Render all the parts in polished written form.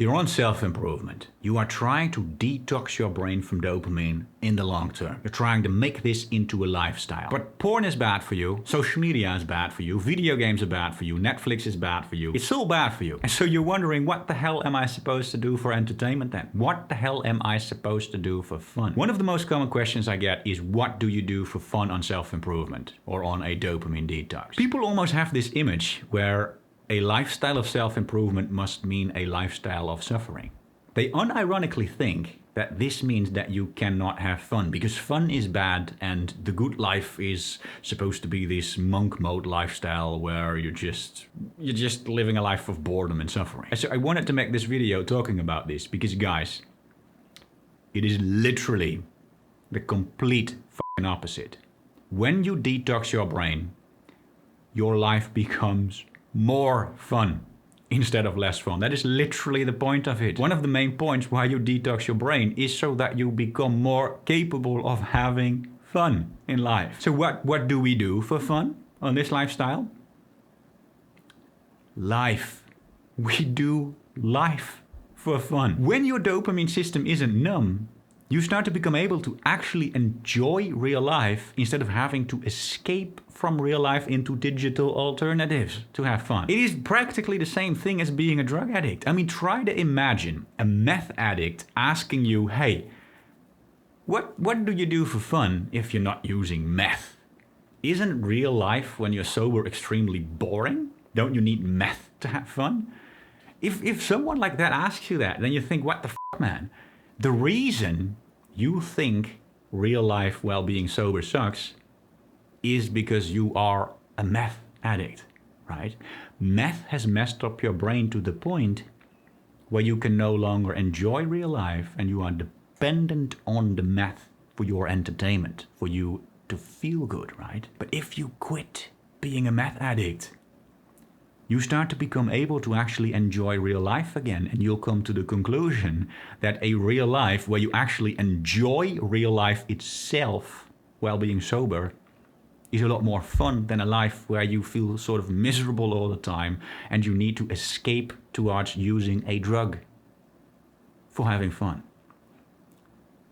You're on self-improvement. You are trying to detox your brain from dopamine in the long term. You're trying to make this into a lifestyle. But porn is bad for you, social media is bad for you, video games are bad for you, Netflix is bad for you. It's all bad for you. And so you're wondering, what the hell am I supposed to do for entertainment then? What the hell am I supposed to do for fun? One of the most common questions I get is, what do you do for fun on self-improvement or on a dopamine detox? People almost have this image where a lifestyle of self-improvement must mean a lifestyle of suffering. They unironically think that this means that you cannot have fun, because fun is bad and the good life is supposed to be this monk mode lifestyle where you're just living a life of boredom and suffering. So I wanted to make this video talking about this because, guys, it is literally the complete fucking opposite. When you detox your brain, your life becomes more fun instead of less fun. That is literally the point of it. One of the main points why you detox your brain is so that you become more capable of having fun in life. So what do we do for fun on this lifestyle? Life. We do life for fun. When your dopamine system isn't numb, you start to become able to actually enjoy real life instead of having to escape from real life into digital alternatives to have fun. It is practically the same thing as being a drug addict. I mean, try to imagine a meth addict asking you, hey, what do you do for fun if you're not using meth? Isn't real life when you're sober extremely boring? Don't you need meth to have fun? If someone like that asks you that, then you think, what the fuck, man? The reason you think real life while being sober sucks is because you are a meth addict, right? Meth has messed up your brain to the point where you can no longer enjoy real life and you are dependent on the meth for your entertainment, for you to feel good, right? But if you quit being a meth addict, you start to become able to actually enjoy real life again, and you'll come to the conclusion that a real life where you actually enjoy real life itself while being sober is a lot more fun than a life where you feel sort of miserable all the time and you need to escape towards using a drug for having fun.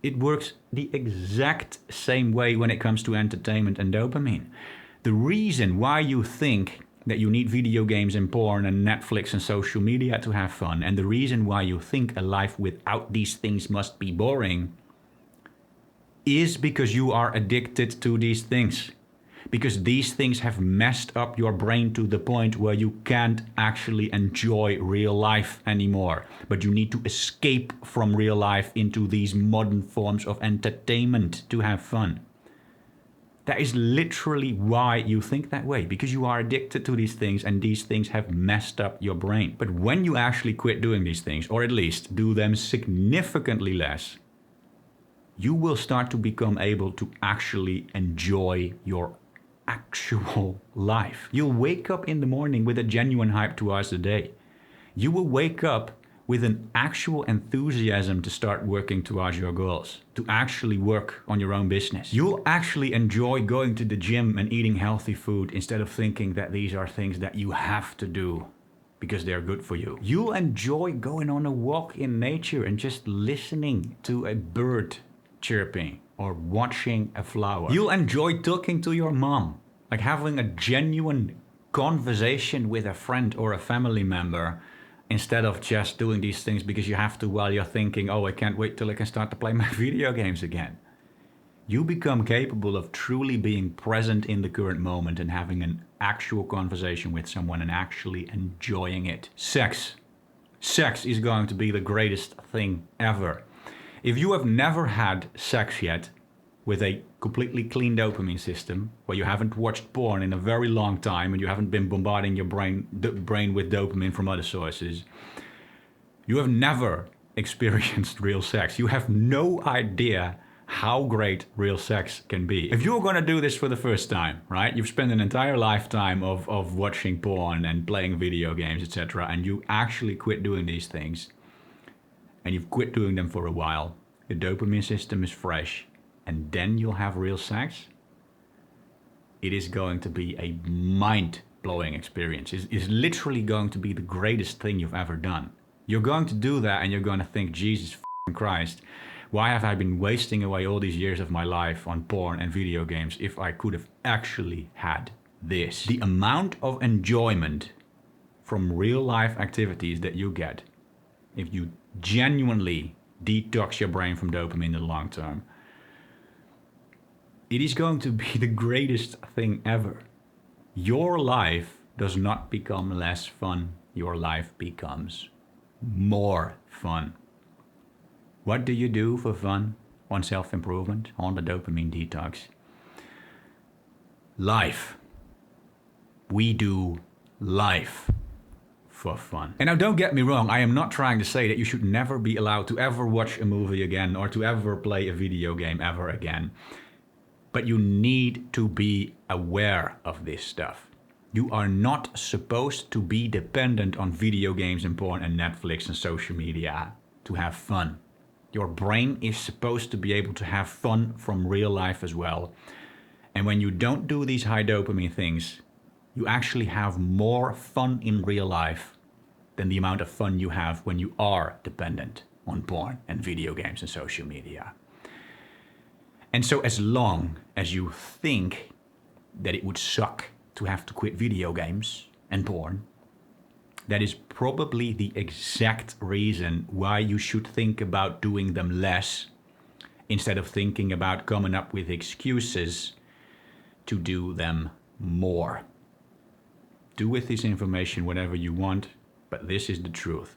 It works the exact same way when it comes to entertainment and dopamine. The reason why you think that you need video games and porn and Netflix and social media to have fun, and the reason why you think a life without these things must be boring, is because you are addicted to these things. Because these things have messed up your brain to the point where you can't actually enjoy real life anymore. But you need to escape from real life into these modern forms of entertainment to have fun. That is literally why you think that way, because you are addicted to these things and these things have messed up your brain. But when you actually quit doing these things, or at least do them significantly less, you will start to become able to actually enjoy your actual life. You'll wake up in the morning with a genuine hype towards the day. You will wake up with an actual enthusiasm to start working towards your goals, to actually work on your own business. You'll actually enjoy going to the gym and eating healthy food instead of thinking that these are things that you have to do because they're good for you. You'll enjoy going on a walk in nature and just listening to a bird chirping or watching a flower. You'll enjoy talking to your mom, like having a genuine conversation with a friend or a family member, instead of just doing these things because you have to while you're thinking, oh, I can't wait till I can start to play my video games again. You become capable of truly being present in the current moment and having an actual conversation with someone and actually enjoying it. Sex. Sex is going to be the greatest thing ever. If you have never had sex yet with a completely clean dopamine system, where you haven't watched porn in a very long time and you haven't been bombarding your brain with dopamine from other sources, you have never experienced real sex. You have no idea how great real sex can be. If you're gonna do this for the first time, right? You've spent an entire lifetime of watching porn and playing video games, etc., and you actually quit doing these things, and you've quit doing them for a while, your dopamine system is fresh, and then you'll have real sex, it is going to be a mind-blowing experience. It's literally going to be the greatest thing you've ever done. You're going to do that and you're going to think, Jesus f***ing Christ, why have I been wasting away all these years of my life on porn and video games if I could have actually had this? The amount of enjoyment from real life activities that you get if you genuinely detox your brain from dopamine in the long term, it is going to be the greatest thing ever. Your life does not become less fun. Your life becomes more fun. What do you do for fun on self-improvement, on the dopamine detox? Life. We do life for fun. And now don't get me wrong, I am not trying to say that you should never be allowed to ever watch a movie again or to ever play a video game ever again. But you need to be aware of this stuff. You are not supposed to be dependent on video games and porn and Netflix and social media to have fun. Your brain is supposed to be able to have fun from real life as well. And when you don't do these high dopamine things, you actually have more fun in real life than the amount of fun you have when you are dependent on porn and video games and social media. And so as long as you think that it would suck to have to quit video games and porn, that is probably the exact reason why you should think about doing them less instead of thinking about coming up with excuses to do them more. Do with this information whatever you want, but this is the truth.